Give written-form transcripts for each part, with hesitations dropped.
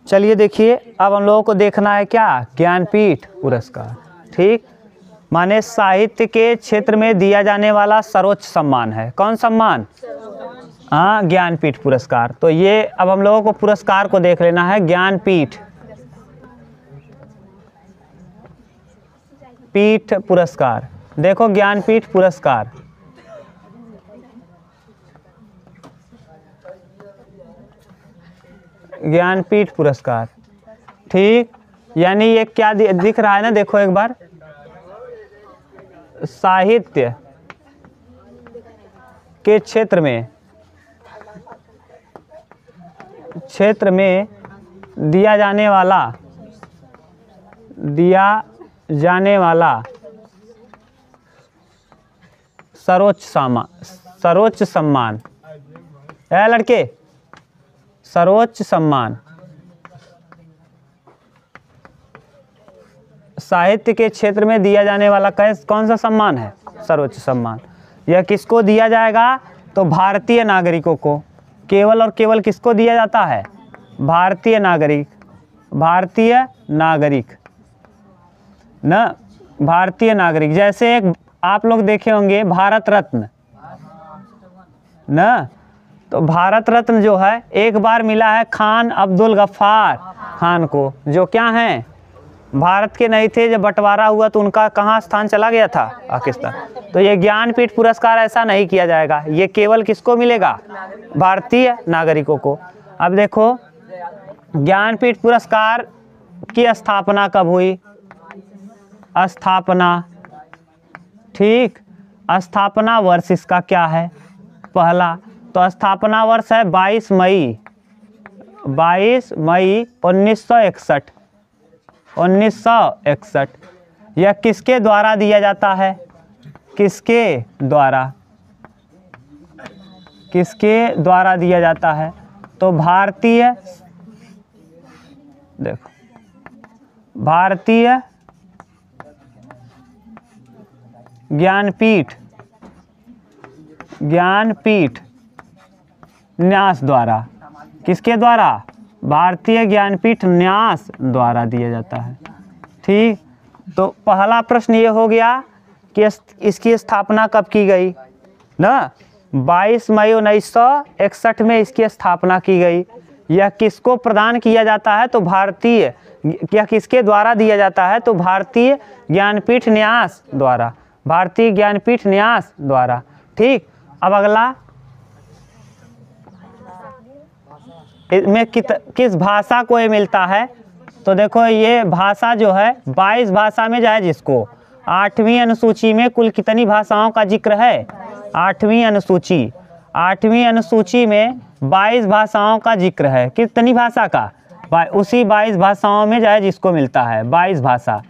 चलिए देखिए, अब हम लोगों को देखना है क्या, ज्ञानपीठ पुरस्कार। ठीक, माने साहित्य के क्षेत्र में दिया जाने वाला सर्वोच्च सम्मान है। कौन सम्मान? हाँ, ज्ञानपीठ पुरस्कार। तो ये अब हम लोगों को पुरस्कार को देख लेना है। ज्ञानपीठ पुरस्कार, देखो ज्ञानपीठ पुरस्कार। ज्ञानपीठ पुरस्कार, ठीक, यानी ये क्या दिख रहा है ना, देखो एक बार, साहित्य के क्षेत्र में दिया जाने वाला सर्वोच्च सम्मान है लड़के, सर्वोच्च सम्मान। साहित्य के क्षेत्र में दिया जाने वाला कौन सा सम्मान है? सर्वोच्च सम्मान। यह किसको दिया जाएगा? तो भारतीय नागरिकों को। केवल और केवल किसको दिया जाता है? भारतीय नागरिक न, भारतीय नागरिक। जैसे एक आप लोग देखे होंगे भारत रत्न न, तो भारत रत्न जो है एक बार मिला है खान अब्दुल गफ्फार खान को, जो क्या हैं, भारत के नहीं थे। जब बंटवारा हुआ तो उनका कहाँ स्थान चला गया था? पाकिस्तान। तो ये ज्ञानपीठ पुरस्कार ऐसा नहीं किया जाएगा, ये केवल किसको मिलेगा? भारतीय नागरिकों को। अब देखो ज्ञानपीठ पुरस्कार की स्थापना कब हुई? स्थापना, ठीक, स्थापना वर्ष इसका क्या है? पहला, तो स्थापना वर्ष है 22 मई 1961। यह किसके द्वारा दिया जाता है? किसके द्वारा दिया जाता है? तो भारतीय ज्ञानपीठ न्यास द्वारा। किसके द्वारा? भारतीय ज्ञानपीठ न्यास द्वारा दिया जाता है। ठीक, तो पहला प्रश्न ये हो गया कि इसकी स्थापना कब की गई ना? 22 मई 1961 में इसकी स्थापना की गई। यह किसको प्रदान किया जाता है? तो भारतीय, यह किसके द्वारा दिया जाता है? तो भारतीय ज्ञानपीठ न्यास द्वारा, भारतीय ज्ञानपीठ न्यास द्वारा। ठीक, अब अगला, इसमें किस भाषा को ये मिलता है? तो देखो ये भाषा जो है 22 भाषा में जाए जिसको। 8वीं अनुसूची में कुल कितनी भाषाओं का जिक्र है? 8वीं अनुसूची में 22 भाषाओं का जिक्र है। कितनी भाषा का? उसी 22 भाषाओं में जाए जिसको मिलता है 22 भाषा।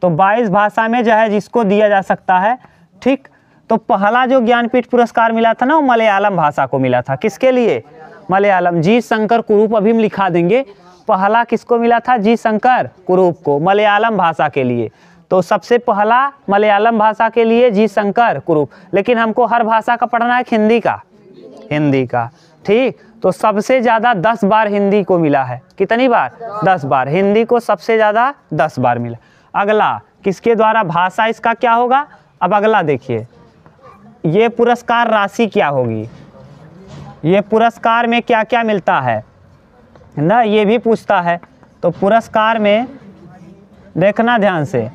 तो 22 भाषा में जो है जिसको दिया जा सकता है। ठीक, तो पहला जो ज्ञानपीठ पुरस्कार मिला था ना, वो मलयालम भाषा को मिला था। किसके लिए? मलयालम। जी शंकर कुरूप, अभी हम लिखा देंगे। पहला किसको मिला था? जी शंकर कुरूप को, मलयालम भाषा के लिए। तो सबसे पहला मलयालम भाषा के लिए जी शंकर कुरूप। लेकिन हमको हर भाषा का पढ़ना है, हिंदी का। ठीक, तो सबसे ज़्यादा 10 बार हिंदी को मिला है। कितनी बार? 10 बार। हिंदी को सबसे ज़्यादा 10 बार मिला। अगला किसके द्वारा? भाषा इसका क्या होगा? अब अगला देखिए, ये पुरस्कार राशि क्या होगी? ये पुरस्कार में क्या क्या मिलता है ना, ये भी पूछता है। तो पुरस्कार में देखना ध्यान से,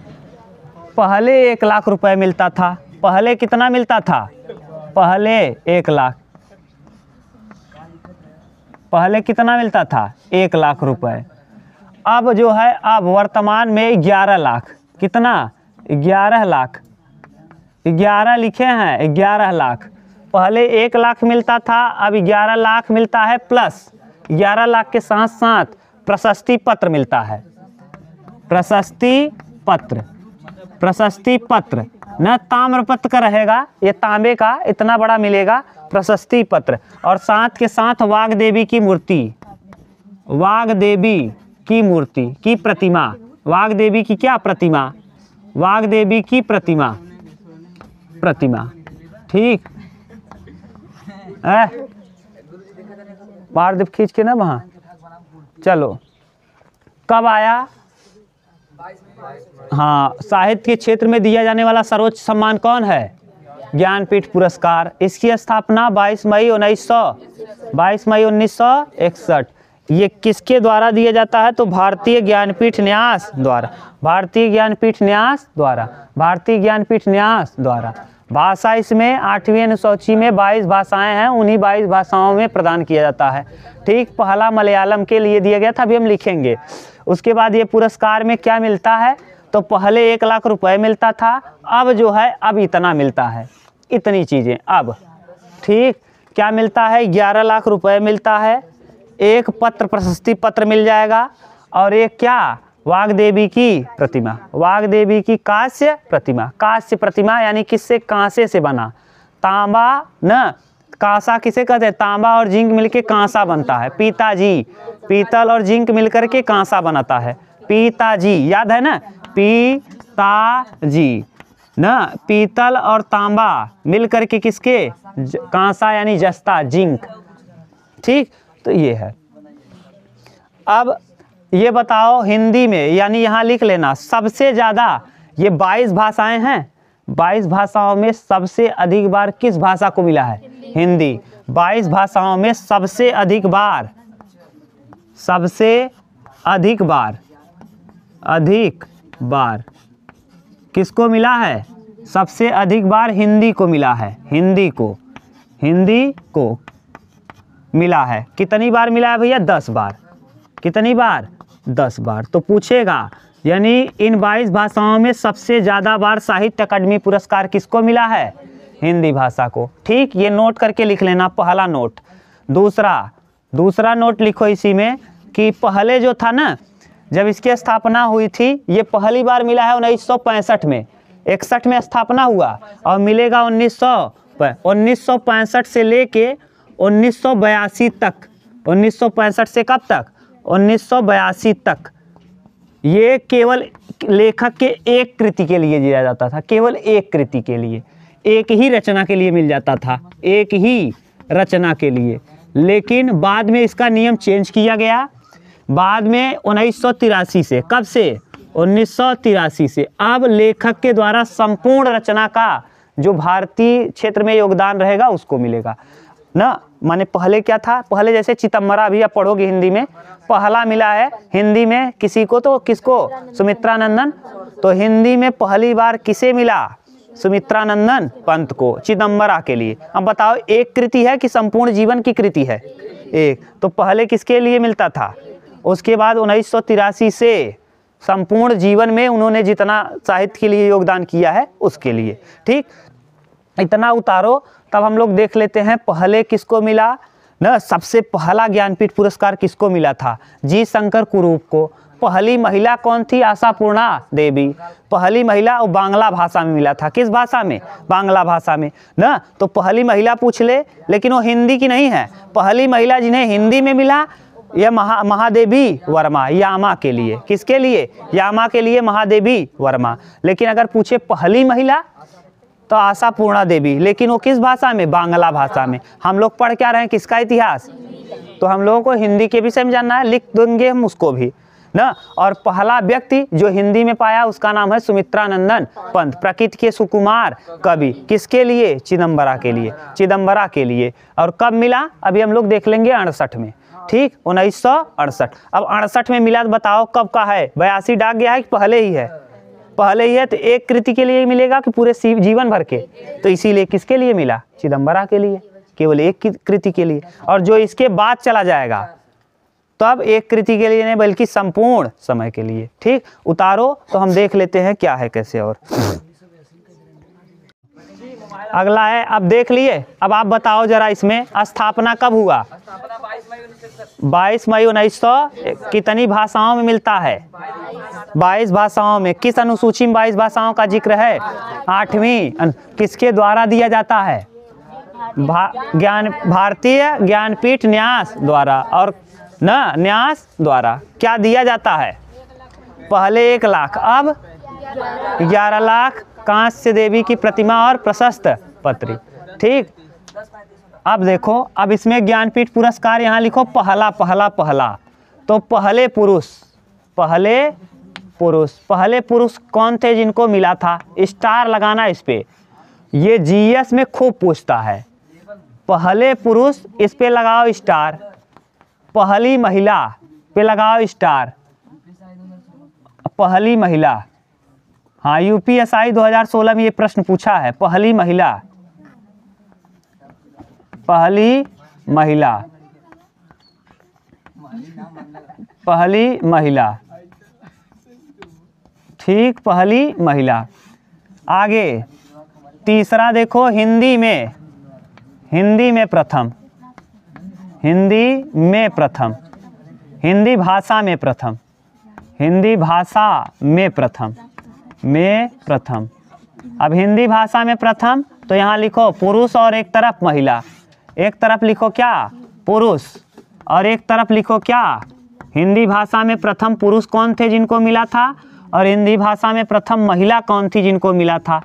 पहले 1 लाख रुपए मिलता था। पहले कितना मिलता था? पहले 1 लाख। पहले कितना मिलता था? 1 लाख रुपए। अब जो है, अब वर्तमान में 11 लाख। कितना? 11 लाख। 11 लिखे हैं, 11 लाख। पहले 1 लाख मिलता था, अब 11 लाख मिलता है, प्लस 11 लाख के साथ साथ प्रशस्ति पत्र मिलता है। प्रशस्ति पत्र न ताम्रपत्र का रहेगा, ये तांबे का इतना बड़ा मिलेगा प्रशस्ति पत्र। और साथ के साथ वाग्देवी की प्रतिमा। वाग्देवी की क्या प्रतिमा? वाग्देवी की प्रतिमा। ठीक, मार दे खींच के ना वहाँ। चलो कब आया? हाँ, साहित्य के क्षेत्र में दिया जाने वाला सर्वोच्च सम्मान कौन है? ज्ञानपीठ पुरस्कार। इसकी स्थापना 22 मई 1961। ये किसके द्वारा दिया जाता है? तो भारतीय ज्ञानपीठ न्यास द्वारा। भारतीय ज्ञानपीठ न्यास द्वारा। भारतीय ज्ञानपीठ न्यास द्वारा। भाषा इसमें 8वीं अनुसूची में 22 भाषाएं हैं, उन्हीं 22 भाषाओं में प्रदान किया जाता है। ठीक, पहला मलयालम के लिए दिया गया था, अभी हम लिखेंगे। उसके बाद ये पुरस्कार में क्या मिलता है? तो पहले 1 लाख रुपए मिलता था, अब जो है अब इतना मिलता है, इतनी चीज़ें अब। ठीक, क्या मिलता है? 11 लाख रुपए मिलता है, एक पत्र प्रशस्ति पत्र मिल जाएगा, और एक क्या? वाग्देवी की प्रतिमा। वाग्देवी की कांस्य प्रतिमा। कांस्य प्रतिमा यानी किससे? कांसे से बना। तांबा न, कांसा किसे कहते हैं? तांबा और जिंक मिलके कांसा बनता है। पिताजी, पीतल और जिंक मिलकर के कांसा बनाता है। पिताजी, याद है ना? पिताजी न, पीतल और तांबा मिलकर के किसके? कांसा यानी जस्ता, जिंक। ठीक, तो ये है। अब ये बताओ हिंदी में, यानी यहाँ लिख लेना, सबसे ज़्यादा, ये 22 भाषाएं हैं, 22 भाषाओं में सबसे अधिक बार किस भाषा को मिला है? हिंदी। 22 भाषाओं में सबसे अधिक बार, सबसे अधिक बार, अधिक बार किसको मिला है? सबसे अधिक बार हिंदी को मिला है। हिंदी को, हिंदी को मिला है। कितनी बार मिला है भैया? 10 बार। कितनी बार? 10 बार। तो पूछेगा, यानी इन 22 भाषाओं में सबसे ज़्यादा बार साहित्य अकादमी पुरस्कार किसको मिला है? हिंदी भाषा को। ठीक, ये नोट करके लिख लेना, पहला नोट। दूसरा नोट लिखो इसी में कि पहले जो था ना, जब इसकी स्थापना हुई थी, ये पहली बार मिला है 1965 में। 61 में स्थापना हुआ और मिलेगा 1965 से लेके 1982 तक। 1965 से कब तक? 1982 तक। ये केवल लेखक के एक कृति के लिए दिया जाता था, केवल एक कृति के लिए, एक ही रचना के लिए मिल जाता था, एक ही रचना के लिए। लेकिन बाद में इसका नियम चेंज किया गया। बाद में 1983 से, कब से? 1983 से अब लेखक के द्वारा संपूर्ण रचना का जो भारतीय क्षेत्र में योगदान रहेगा उसको मिलेगा ना। माने पहले क्या था? पहले जैसे चिदम्बरा भी आप पढ़ोगे हिंदी में, पहला मिला है हिंदी में किसी को, तो किसको? सुमित्रानंदन। तो हिंदी में पहली बार किसे मिला? सुमित्रानंदन पंत को, चिदम्बरा के लिए। अब बताओ, एक कृति है कि संपूर्ण जीवन की कृति है? एक। तो पहले किसके लिए मिलता था? उसके बाद 1983 से संपूर्ण जीवन में उन्होंने जितना साहित्य के लिए योगदान किया है उसके लिए। ठीक, इतना उतारो, तब हम लोग देख लेते हैं पहले किसको मिला ना। सबसे पहला ज्ञानपीठ पुरस्कार किसको मिला था? जी शंकर कुरूप को। पहली महिला कौन थी? आशापूर्णा देवी। पहली महिला और बांग्ला भाषा में मिला था। किस भाषा में? बांग्ला भाषा में ना। तो पहली महिला पूछ ले, लेकिन वो हिंदी की नहीं है। पहली महिला जिन्हें हिंदी में मिला, यह महादेवी वर्मा, यामा के लिए। किसके लिए? यामा के लिए, महादेवी वर्मा। लेकिन अगर पूछे पहली महिला तो आशापूर्णा देवी, लेकिन वो किस भाषा में? बांग्ला भाषा में। हम लोग पढ़ क्या रहे हैं? किसका इतिहास? तो हम लोगों को हिंदी के विषय में जानना है, लिख देंगे हम उसको भी ना। और पहला व्यक्ति जो हिंदी में पाया उसका नाम है सुमित्रानंदन पंत, प्रकृति के सुकुमार कवि। किसके लिए? चिदम्बरा के लिए। चिदम्बरा के लिए। और कब मिला? अभी हम लोग देख लेंगे 68 में। ठीक, 1968। अब 68 में मिला तो बताओ कब का है? 82 डाक गया है कि पहले ही है? पहले ही है। तो एक कृति के लिए मिलेगा कि पूरे जीवन भर के? तो इसीलिए किसके लिए मिला? चिदम्बरा के लिए, केवल एक कृति के लिए। और जो इसके बाद चला जाएगा तब एक कृति के लिए नहीं, बल्कि संपूर्ण समय के लिए। ठीक, उतारो तो हम देख लेते हैं क्या है कैसे। और अगला है, अब देख लिए। अब आप बताओ जरा, इसमें स्थापना कब हुआ? 22 मई 1900। कितनी भाषाओं में मिलता है? 22 भाषाओं में। किस अनुसूची में 22 भाषाओं का जिक्र है? 8वीं। किसके द्वारा दिया जाता है? भारतीय ज्ञानपीठ न्यास द्वारा। और ना, न्यास द्वारा क्या दिया जाता है? पहले 1 लाख, अब 11 लाख कांस्य देवी की प्रतिमा और प्रशस्त पत्री। ठीक, अब देखो, अब इसमें ज्ञानपीठ पुरस्कार यहाँ लिखो पहला पहला पहला। तो पहले पुरुष, पहले पुरुष कौन थे जिनको मिला था? स्टार लगाना इस पे, ये जीएस में खूब पूछता है। पहले पुरुष इस पे लगाओ स्टार, पहली महिला पे लगाओ स्टार, पहली महिला। हाँ, यूपीएसआई 2016 में ये प्रश्न पूछा है, पहली महिला, पहली महिला, पहली महिला, ठीक, पहली महिला। आगे तीसरा देखो, हिंदी में प्रथम, हिंदी में प्रथम, हिंदी भाषा में प्रथम, हिंदी भाषा में प्रथम, में प्रथम। अब हिंदी भाषा में प्रथम तो यहाँ लिखो पुरुष और एक तरफ महिला, एक तरफ लिखो क्या? पुरुष, और एक तरफ लिखो क्या? हिंदी भाषा में प्रथम पुरुष कौन थे जिनको मिला था, और हिंदी भाषा में प्रथम महिला कौन थी जिनको मिला था?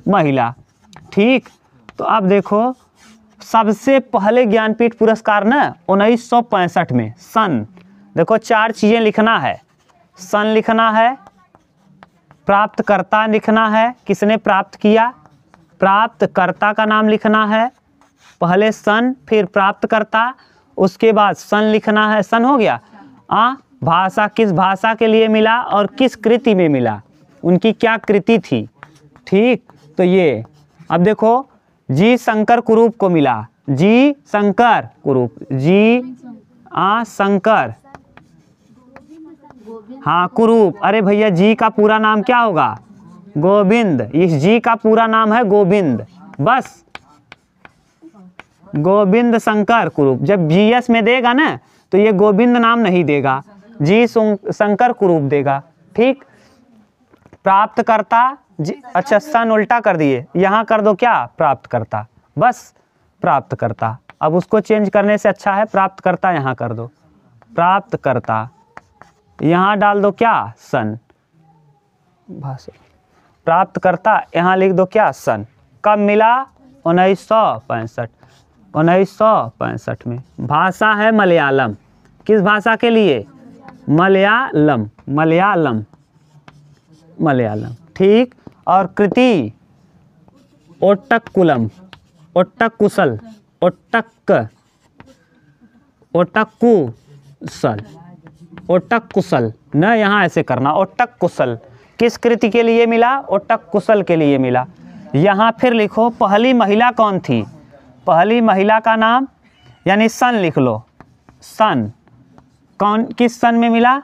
महिला। ठीक, तो अब देखो सबसे पहले ज्ञानपीठ पुरस्कार ना 1965 में, सन, देखो 4 चीज़ें लिखना है, सन लिखना है, प्राप्तकर्ता लिखना है, किसने प्राप्त किया, प्राप्तकर्ता का नाम लिखना है, पहले सन फिर प्राप्तकर्ता, उसके बाद सन लिखना है, सन हो गया। भाषा, किस भाषा के लिए मिला और किस कृति में मिला, उनकी क्या कृति थी। ठीक, तो ये अब देखो जी शंकर कुरूप को मिला, जी शंकर कुरूप, जी शंकर, हाँ कुरूप, अरे भैया जी का पूरा नाम क्या होगा? गोविंद, इस जी का पूरा नाम है गोविंद, बस गोविंद शंकर कुरूप। जब जीएस में देगा ना तो ये गोविंद नाम नहीं देगा, जी शंकर कुरूप देगा। ठीक, प्राप्तकर्ता जी, अच्छा सन उल्टा कर दिए, यहाँ कर दो क्या? प्राप्तकर्ता, बस प्राप्तकर्ता। अब उसको चेंज करने से अच्छा है प्राप्तकर्ता यहाँ कर दो, प्राप्तकर्ता, यहाँ डाल दो क्या? सन, भाषा प्राप्तकर्ता, यहाँ लिख दो क्या? सन। कब मिला? 1965, 1965 में। भाषा है मलयालम, किस भाषा के लिए? मलयालम, मलयालम, मलयालम। ठीक, और कृति ओट्टकुलम, ओट्टकुशल, ओट्टकुशल, ओट्टकुशल न, यहाँ ऐसे करना, ओट्टकुशल। किस कृति के लिए मिला? ओट्टकुशल के लिए मिला। यहाँ फिर लिखो पहली महिला कौन थी, पहली महिला का नाम, यानी सन लिख लो, सन कौन, किस सन में मिला?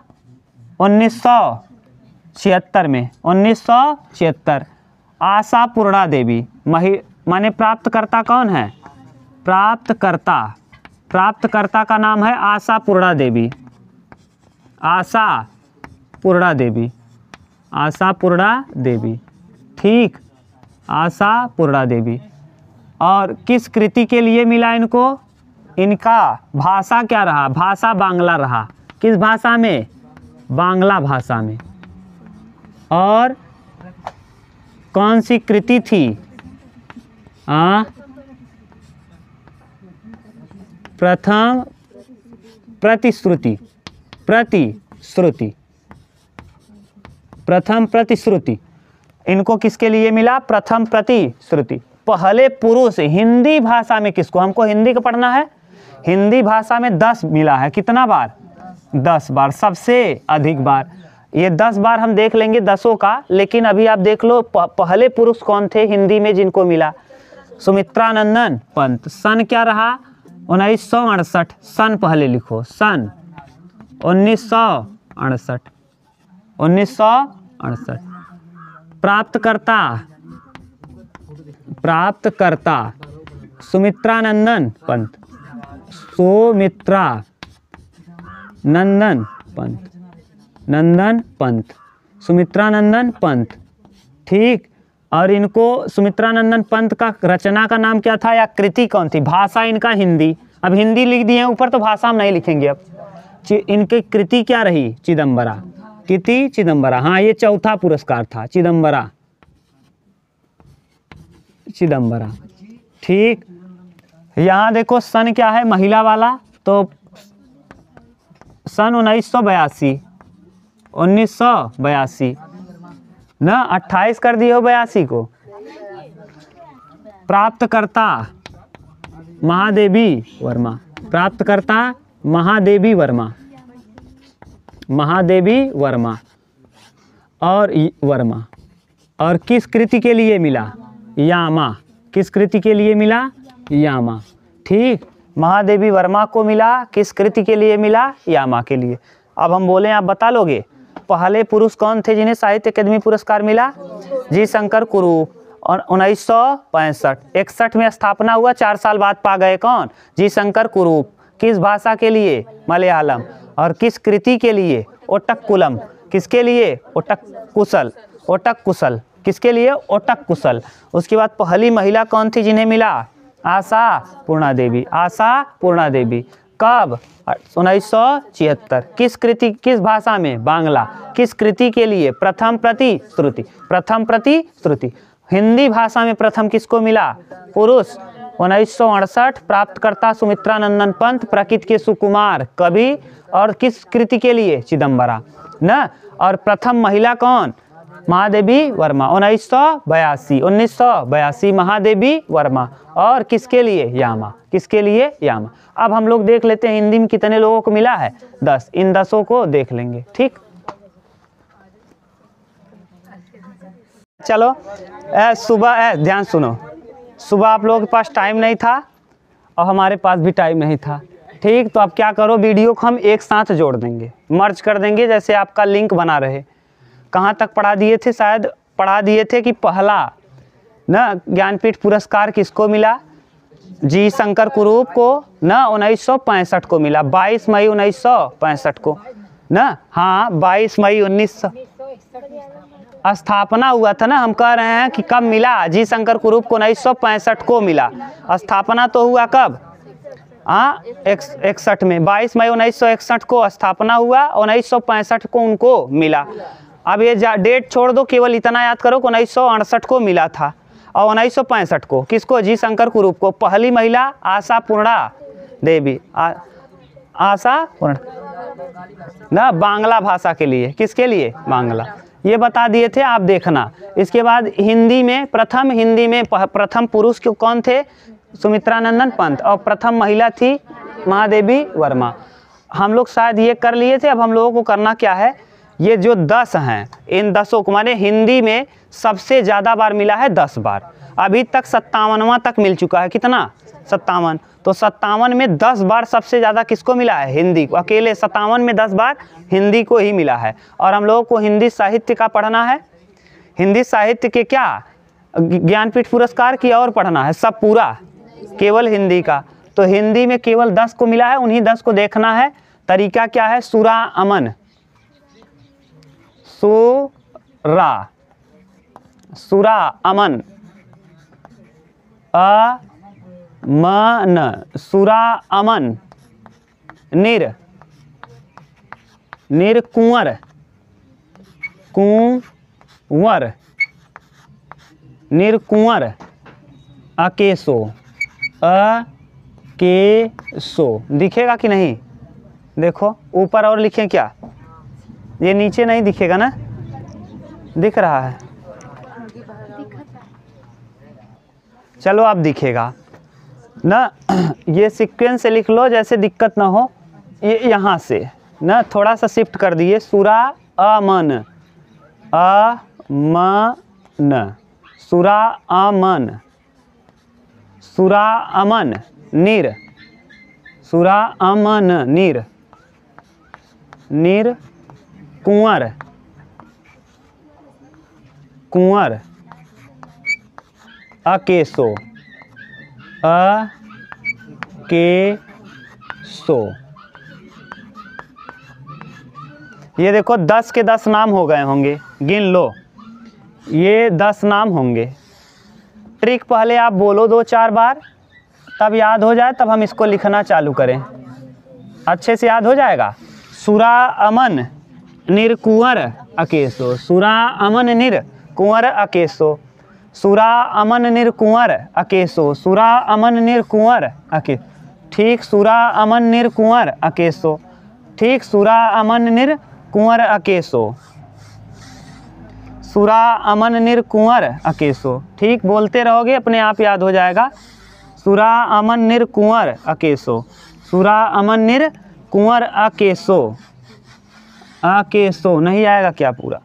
1976 में, 1976। आशापूर्णा देवी, माने प्राप्तकर्ता कौन है? प्राप्तकर्ता, प्राप्तकर्ता का नाम है आशापूर्णा देवी, आशापूर्णा देवी, आशापूर्णा देवी। ठीक, आशापूर्णा देवी। और किस कृति के लिए मिला इनको? इनका भाषा क्या रहा? भाषा बांग्ला रहा। किस भाषा में? बांग्ला भाषा में। और कौन सी कृति थी? प्रथम प्रतिश्रुति, प्रतिश्रुति, प्रथम प्रतिश्रुति। इनको किसके लिए मिला? प्रथम प्रतिश्रुति। पहले पुरुष हिंदी भाषा में किसको? हमको हिंदी का पढ़ना है। हिंदी भाषा में 10 मिला है, कितना बार? 10 बार, सबसे अधिक बार। ये 10 बार हम देख लेंगे 10 का, लेकिन अभी आप देख लो पहले पुरुष कौन थे हिंदी में जिनको मिला? सुमित्रानंदन पंत। सन क्या रहा? 1968। सन पहले लिखो, सन 1968, 1968। प्राप्तकर्ता, प्राप्तकर्ता सुमित्रानंदन पंत, सुमित्रा नंदन पंत, नंदन पंत, सुमित्रानंदन पंत। ठीक, और इनको सुमित्रानंदन पंत का रचना का नाम क्या था या कृति कौन थी? भाषा इनका हिंदी। अब हिंदी लिख दिए हैं ऊपर, तो भाषा हम नहीं लिखेंगे। अब इनकी कृति क्या रही? चिदंबरा, कृति चिदंबरा। हाँ, ये चौथा पुरस्कार था, चिदंबरा, चिदंबरा। ठीक, यहाँ देखो सन क्या है महिला वाला, तो सन 1982, 1982 ना 28 कर दिए हो 82 को। प्राप्तकर्ता महादेवी वर्मा, प्राप्तकर्ता महादेवी वर्मा, महादेवी वर्मा और वर्मा। और किस कृति के लिए मिला? यामा। किस कृति के लिए मिला? यामा। ठीक, महादेवी वर्मा को मिला, किस कृति के लिए मिला? यामा के लिए। अब हम बोले आप बता लोगे पहले पुरुष कौन थे जिन्हें साहित्य अकादमी पुरस्कार मिला? जी शंकर कुरूप। और 1965 61 में स्थापना हुआ, 4 साल बाद पा गए कौन? जी शंकर कुरूप। किस भाषा के लिए? मलयालम। और किस कृति के लिए? ओटक्कुलम। किसके लिए? ओटक कुशल। ओटक कुशल किसके लिए? ओटक कुशल। उसके बाद पहली महिला कौन थी जिन्हें मिला? आशा पूर्णा देवी। आशा पूर्णा देवी। कब? 1976। किस कृति, किस भाषा में? बांग्ला। किस कृति के लिए? प्रथम प्रति श्रुति। प्रथम प्रति श्रुति। हिंदी भाषा में प्रथम किसको मिला? पुरुष। 1968। प्राप्तकर्ता सुमित्रा नंदन पंत, प्रकृति के सुकुमार कवि। और किस कृति के लिए? चिदम्बरा न। और प्रथम महिला कौन? महादेवी वर्मा। 1982 महादेवी वर्मा। और किसके लिए? यामा। किसके लिए? यामा। अब हम लोग देख लेते हैं हिंदी में कितने लोगों को मिला है? 10। इन 10 को देख लेंगे। ठीक, चलो सुबह ध्यान सुनो, सुबह आप लोगों के पास टाइम नहीं था और हमारे पास भी टाइम नहीं था। ठीक, तो अब क्या करो, वीडियो को हम एक साथ जोड़ देंगे, मर्ज कर देंगे, जैसे आपका लिंक बना रहे। कहाँ तक पढ़ा दिए थे? शायद पढ़ा दिए थे कि पहला न ज्ञानपीठ पुरस्कार किसको मिला? जी शंकर कुरूप को न 1965 को मिला, 22 मई 1965 को न। हाँ 22 मई 1900 स्थापना हुआ था ना। हम कह रहे हैं कि कब मिला? जी शंकर कुरूप को 1965 को मिला। स्थापना तो हुआ कब? हाँ 61 में। 22 मई 1961 को स्थापना हुआ, 1965 को उनको मिला। अब ये डेट छोड़ दो, केवल इतना याद करो कि 1968 को मिला था और 1965 को किसको? जी शंकर कुरूप को। पहली महिला आशा पूर्णा देवी। आशा पूर्णा ना, बांग्ला भाषा के लिए। किसके लिए? बांग्ला। ये बता दिए थे, आप देखना। इसके बाद हिंदी में प्रथम पुरुष कौन थे? सुमित्रा नंदन पंत। और प्रथम महिला थी महादेवी वर्मा। हम लोग शायद ये कर लिए थे। अब हम लोगों को करना क्या है? ये जो 10 हैं, इन 10 को, माने हिंदी में सबसे ज़्यादा बार मिला है 10 बार। अभी तक 57वां तक मिल चुका है। कितना? 57। तो 57 में 10 बार सबसे ज़्यादा किसको मिला है? हिंदी को। अकेले 57 में 10 बार हिंदी को ही मिला है। और हम लोगों को हिंदी साहित्य का पढ़ना है। हिंदी साहित्य के क्या? ज्ञानपीठ पुरस्कार की और पढ़ना है सब पूरा, केवल हिंदी का। तो हिंदी में केवल 10 को मिला है, उन्हीं 10 को देखना है। तरीका क्या है? सुरा अमन। सुरा अमन अमन। सुरा अमन। निर कुंवर। कुंवर। निरकुंवर। अकेशो। अकेशो दिखेगा कि नहीं? देखो ऊपर और लिखें क्या? ये नीचे नहीं दिखेगा ना? दिख रहा है? चलो अब दिखेगा ना। ये सीक्वेंस से लिख लो, जैसे दिक्कत ना हो। ये यहाँ से ना थोड़ा सा शिफ्ट कर दिए। सुरा अमन। अमन। सुरा अमन। सुरा अमन। निर। सुरा अमन। निर। निर कुंवर। कुंवर। अकेशो। अकेशो। ये देखो 10 के 10 नाम हो गए होंगे, गिन लो। ये 10 नाम होंगे। ट्रिक पहले आप बोलो 2-4 बार, तब याद हो जाए, तब हम इसको लिखना चालू करें। अच्छे से याद हो जाएगा। सुरा अमन निर कुंवर अकेशो। सुरा अमन निर कुंवर अकेशो। सुरा अमन निर कुंवर अकेशो। सुरा अमन निर कुंवर अकेशो। ठीक, सुरा अमन निर कुंवर अकेशो। ठीक, सुरा अमन निर कुंवर अकेसो, सुरा अमन निर कुंवर अकेसो। ठीक, बोलते रहोगे अपने आप याद हो जाएगा। सुरा अमन निर कुंवर अकेसो, सुरा अमन निर कुंवर अकेसो। अकेसो नहीं आएगा क्या पूरा?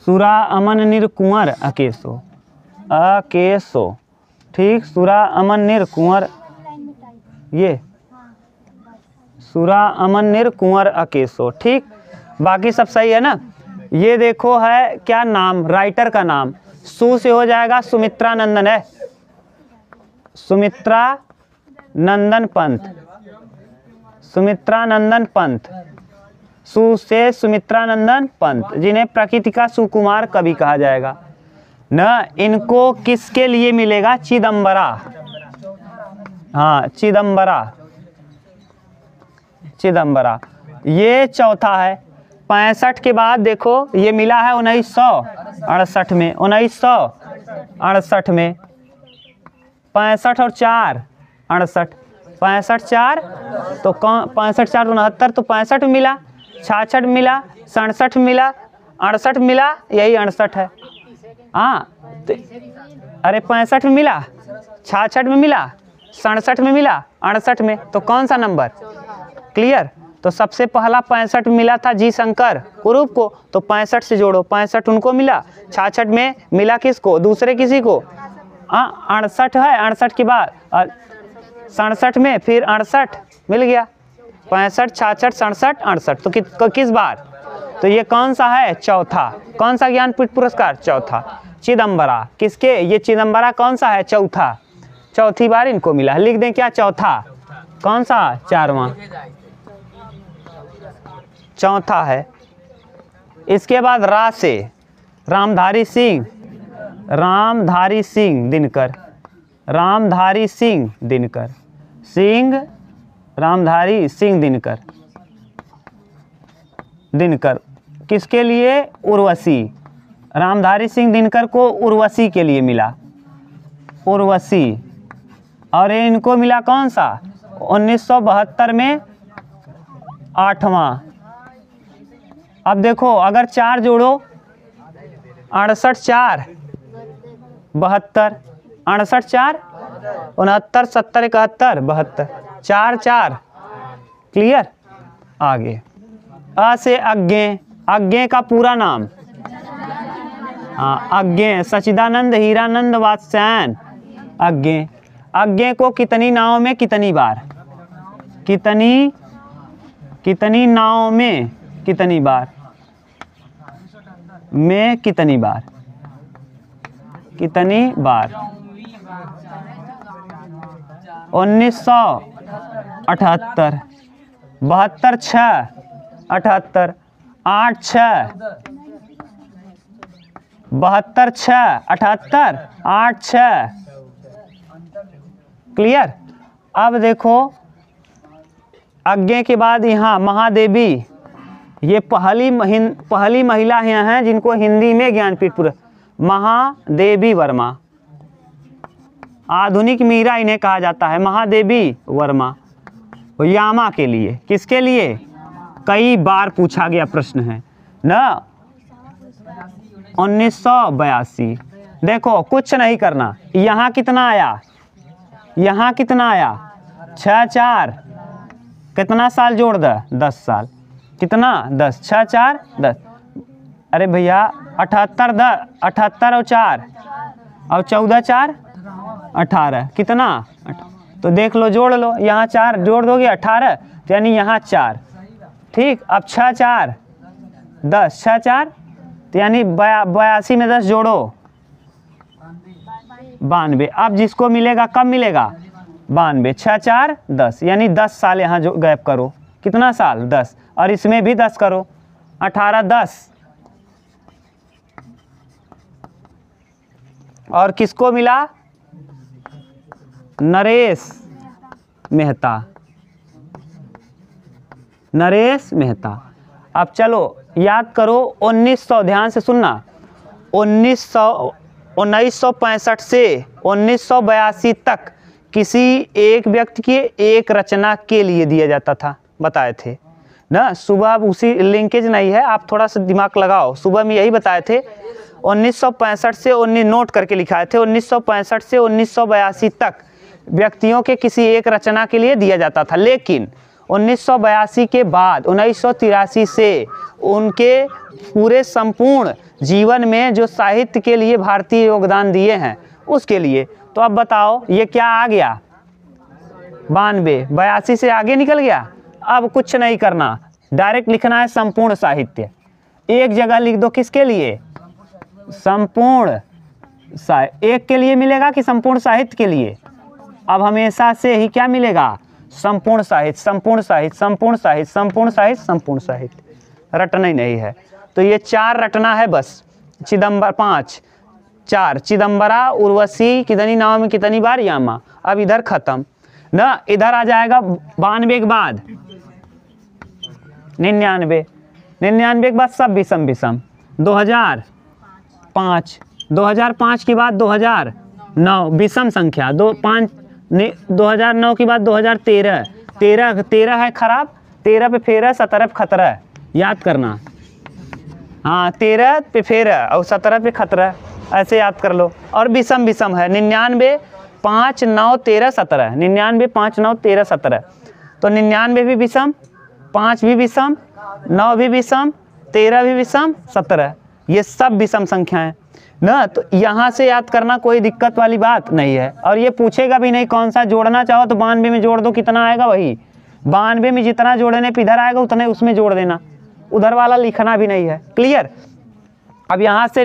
सुरा अमन निर कुंवर अकेसो, अकेसो। ठीक, सुरा अमन निर कुंवर, ये सुरा अमन निर कुंवर अकेसो। ठीक, बाकी सब सही है ना। ये देखो है क्या नाम, राइटर का नाम। सु से हो जाएगा सुमित्रा नंदन है, सुमित्रा नंदन पंत, सुमित्रा नंदन पंत। सु से सुमित्रा नंदन पंत, जिन्हें प्रकृति का सुकुमार कवि कहा जाएगा न। इनको किसके लिए मिलेगा? चिदंबरा, हाँ चिदंबरा, चिदंबरा। ये चौथा है। 65 के बाद देखो ये मिला है 1968 में, 1968 में। 65 और 4 68, 65 4 तो 65 4 69, तो 65 मिला, 66 मिला, 67 मिला, 68 मिला, यही 68 है। हाँ तो, अरे 65 में मिला, 66 में मिला, 67 में मिला, 68 में, तो कौन सा नंबर? क्लियर। तो सबसे पहला 65 मिला था जी शंकर कुरूप को, तो 65 से जोड़ो, 65 उनको मिला। 66 में मिला किसको? दूसरे किसी को। 68 है, 68 के बाद 67 में फिर 68 मिल गया। 65 66 67 68, तो किस बार? तो ये कौन सा है? चौथा। कौन सा ज्ञानपीठ पुरस्कार? चौथा। चिदंबरा किसके? ये चिदंबरा कौन सा है? चौथा, चौथी बार इनको मिला। लिख दें क्या? चौथा। कौन सा? 4वां, चौथा है। इसके बाद रा से रामधारी सिंह, रामधारी सिंह दिनकर, रामधारी सिंह दिनकर, सिंह रामधारी सिंह दिनकर, दिनकर किसके लिए? उर्वशी। रामधारी सिंह दिनकर को उर्वशी के लिए मिला, उर्वशी। और इनको मिला कौन सा? 1972 में 8वां। अब देखो अगर 4 जोड़ो, 68 4 72, 68 4 69 70 71 72, 4 4। क्लियर। आगे अ से अज्ञे, अज्ञे का पूरा नाम, हाँ अज्ञे, सचिदानंद हीरानंद वात्स्यायन अज्ञे। अज्ञे को कितनी नाव में कितनी बार? कितनी, कितनी नाव में कितनी बार? में कितनी बार? कितनी बार? 1978, 72 6 78, 8 6 72 6 78 8 6। क्लियर। अब देखो अज्ञे के बाद यहाँ महादेवी, ये पहली महिला हैं जिनको हिंदी में ज्ञानपीठ पुरस्कार, महादेवी वर्मा। आधुनिक मीरा इन्हें कहा जाता है, महादेवी वर्मा। यामा के लिए, किसके लिए? कई बार पूछा गया प्रश्न है ना। 1982। देखो कुछ नहीं करना, यहाँ कितना आया? यहाँ कितना आया? 6 4, कितना साल जोड़ दे? 10 साल। कितना? 10, 6 4 10। अरे भैया 78 10, 78 और 4 और 14 4 18, कितना? तो देख लो, जोड़ लो, यहाँ 4 जोड़ दोगे 18, तो यानी यहाँ 4। ठीक। अब 6 4 10, 6 4 तो यानी 82 में 10 जोड़ो, 92। अब जिसको मिलेगा कब मिलेगा? 92। 6 4 10, यानी 10 साल यहाँ जो गैप करो। कितना साल? 10। और इसमें भी 10 करो, 18 10। और किसको मिला? नरेश मेहता, नरेश मेहता। अब चलो याद करो 1900, ध्यान से सुनना। 1965 से 1982 तक किसी एक व्यक्ति की एक रचना के लिए दिया जाता था। बताए थे ना। सुबह अब उसी लिंकेज नहीं है, आप थोड़ा सा दिमाग लगाओ। सुबह में यही बताए थे 1965 से 19 नोट करके लिखाए थे 1965 से 1982 तक व्यक्तियों के किसी एक रचना के लिए दिया जाता था, लेकिन 1982 के बाद 1983 से उनके पूरे संपूर्ण जीवन में जो साहित्य के लिए भारतीय योगदान दिए हैं उसके लिए। तो अब बताओ ये क्या आ गया, 92, 82 से आगे निकल गया। अब कुछ नहीं करना, डायरेक्ट लिखना है संपूर्ण साहित्य। एक जगह लिख दो, किसके लिए, संपूर्ण एक के लिए मिलेगा कि संपूर्ण साहित्य के लिए। अब हमेशा से ही क्या मिलेगा, संपूर्ण साहित्य, संपूर्ण साहित्य, संपूर्ण साहित्य, संपूर्ण साहित्य, संपूर्ण साहित्य, रटना ही नहीं है। तो ये 4 रटना है बस। चिदम्बर 5, 4 चिदम्बरा, उर्वशी, कितनी नाम में कितनी बार, यामा। अब इधर खत्म ना, इधर आ जाएगा 92 के बाद 99, 99 के बाद सब विषम विषम। 2005 के बाद 2009 विषम संख्या, 2009 के बाद 2013, 13 है खराब, 13 पे फेर, 17 पे खतरा, याद करना। हाँ 13 पे फेर और 17 पे खतरा, ऐसे याद कर लो। और विषम विषम है 99, 5, 9, 13, 17, 99, 5, 9, 13, 17। तो 99 भी विषम, 5 भी विषम, 9 भी विषम, 13 भी विषम, 17, ये सब विषम संख्याएं ना। तो यहाँ से याद करना कोई दिक्कत वाली बात नहीं है। और ये पूछेगा भी नहीं कौन सा जोड़ना चाहो तो 92 में जोड़ दो, कितना आएगा वही 92 में जितना जोड़ने पे इधर आएगा उतने उसमें जोड़ देना, उधर वाला लिखना भी नहीं है। क्लियर। अब यहाँ से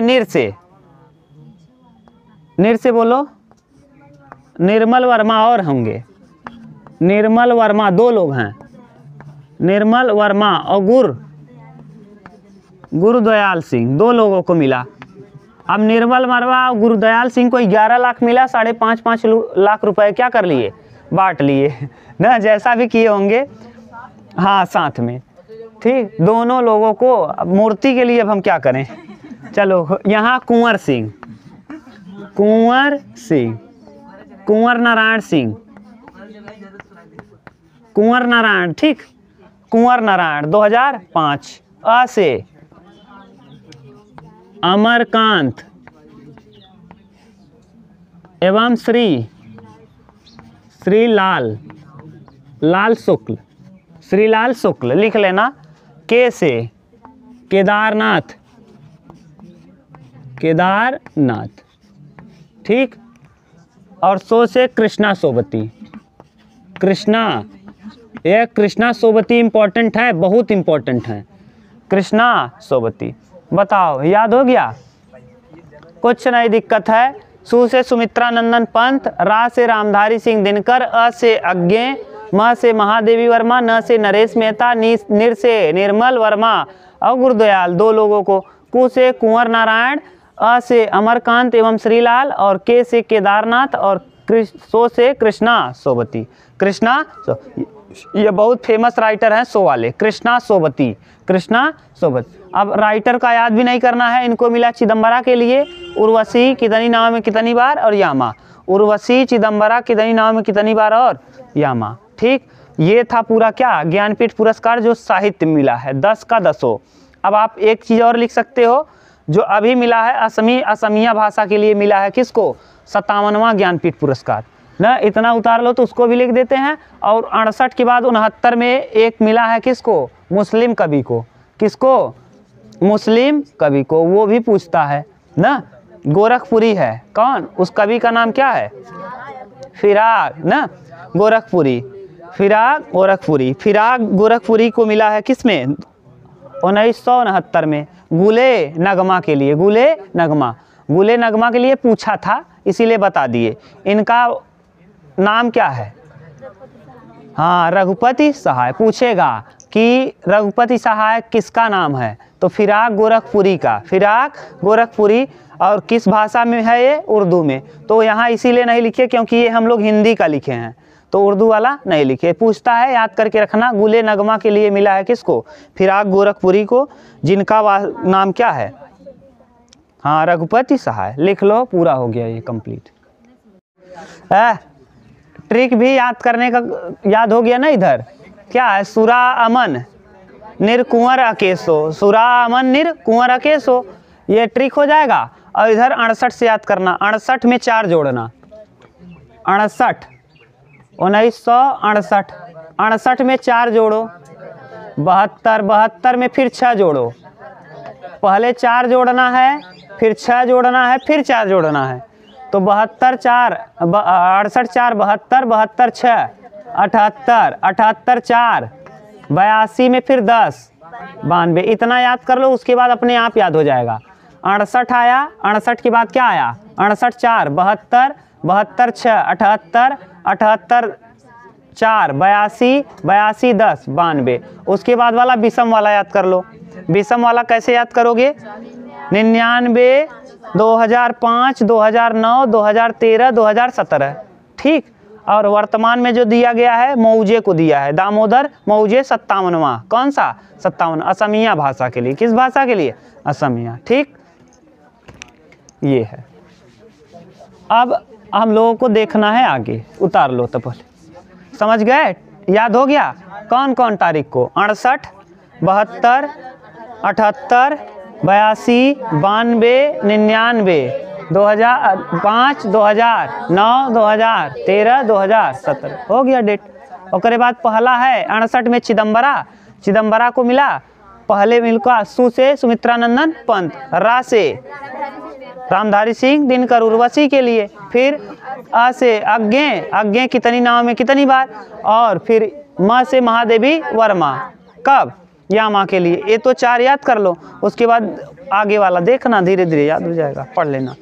निर से बोलो, निर्मल वर्मा और होंगे, निर्मल वर्मा 2 लोग हैं, निर्मल वर्मा और गुरुदयाल सिंह, 2 लोगों को मिला। अब निर्मल वर्मा और गुरुदयाल सिंह को 11 लाख मिला, 5.5 लाख रुपए क्या कर लिए, बांट लिए ना, जैसा भी किए होंगे। हाँ साथ में, ठीक, दोनों लोगों को मूर्ति के लिए अब हम क्या करें। चलो यहाँ कुंवर सिंह, कुंवर नारायण सिंह, कुंवर नारायण, ठीक, कुंवर नारायण 2005। अ से अमरकांत एवं श्री लाल शुक्ल लिख लेना। के से केदारनाथ, ठीक। और सो से कृष्णा सोबती, कृष्णा सोबती इंपॉर्टेंट है, बहुत इंपॉर्टेंट है, कृष्णा सोबती। बताओ याद हो गया, कुछ नहीं दिक्कत है। सु से सुमित्रा नंदन पंत, रा से रामधारी सिंह दिनकर, अ से अज्ञे, म से महादेवी वर्मा, न से नरेश मेहता, निर से निर्मल वर्मा और गुरुदयाल 2 लोगों को, कु से कुंवर नारायण, अ से अमरकांत एवं श्रीलाल, और के से केदारनाथ, और सो से कृष्णा सोबती। ये बहुत फेमस राइटर हैं सो वाले, कृष्णा सोबती। अब राइटर का याद भी नहीं करना है। इनको मिला चिदम्बरा के लिए उर्वशी, कितनी नाव में कितनी बार, और यामा। उर्वशी, चिदम्बरा, कितनी नाव में कितनी बार, और यामा, ठीक। ये था पूरा क्या, ज्ञानपीठ पुरस्कार जो साहित्य मिला है, 10 का 10। अब आप एक चीज़ और लिख सकते हो, जो अभी मिला है असमिया भाषा के लिए मिला है, किसको, 57वां ज्ञानपीठ पुरस्कार ना, इतना उतार लो तो उसको भी लिख देते हैं। और 68 के बाद 69 में एक मिला है, किसको, मुस्लिम कवि को, किसको, मुस्लिम कवि को, वो भी पूछता है ना। गोरखपुरी है, कौन, उस कवि का नाम क्या है, फिराक ना, गोरखपुरी, फिराक गोरखपुरी को मिला है किसमें, 1969 में, गुले नगमा के लिए पूछा था, इसीलिए बता दिए। इनका नाम क्या है, हाँ रघुपति सहाय, पूछेगा कि रघुपति सहाय किसका नाम है, तो फिराक गोरखपुरी, और किस भाषा में है ये, उर्दू में। तो यहाँ इसीलिए नहीं लिखे क्योंकि ये हम लोग हिंदी का लिखे हैं, तो उर्दू वाला नहीं लिखे। पूछता है, याद करके रखना, गुले नगमा के लिए मिला है किसको, फिराक गोरखपुरी को, जिनका नाम क्या है, हाँ रघुपति सहाय। लिख लो, पूरा हो गया ये कंप्लीट। ट्रिक भी याद करने का याद हो गया ना इधर, क्या है, सुरा अमन निर कुंवर अकेसो, सुरा अमन निर कुंवर अकेसो, ये ट्रिक हो जाएगा। और इधर 68 से याद करना, 68 में 4 जोड़ना, 68 1968, 68 में 4 जोड़ो, 72, 72 में फिर 6 जोड़ो, पहले 4 जोड़ना है, फिर 6 जोड़ना है, फिर 4 जोड़ना है, तो 72 4 68 4 72, 72 6 78, 78 4 82 में फिर 10 92, इतना याद कर लो, उसके बाद अपने आप याद हो जाएगा। 68 आया, 68 के बाद क्या आया, 68 4 72, 72 6 78, 78 4 82, 82 10 92, उसके बाद वाला विषम वाला याद कर लो। विषम वाला कैसे याद करोगे, 99 2005 2009 2013 2017, ठीक। और वर्तमान में जो दिया गया है मौजे को दिया है, दामोदर मौजे 57वां, कौन सा 57, असमिया भाषा के लिए, किस भाषा के लिए, असमिया, ठीक। ये है। अब हम लोगों को देखना है आगे, उतार लो तो पहले, समझ गए, याद हो गया कौन कौन तारीख को, 68 72 78 82 92 99 2005 2009 2013 2017 हो गया डेट। और बाद पहला है 68 में चिदम्बरा को मिला, पहले मिलका सु से सुमित्रानंदन पंत, रा से रामधारी सिंह दिनकर उर्वशी के लिए, फिर आ से अज्ञे कितनी नाव में कितनी बार, और फिर म से महादेवी वर्मा, कब, यामा के लिए। ये तो 4 याद कर लो, उसके बाद आगे वाला देखना, धीरे धीरे याद हो जाएगा, पढ़ लेना।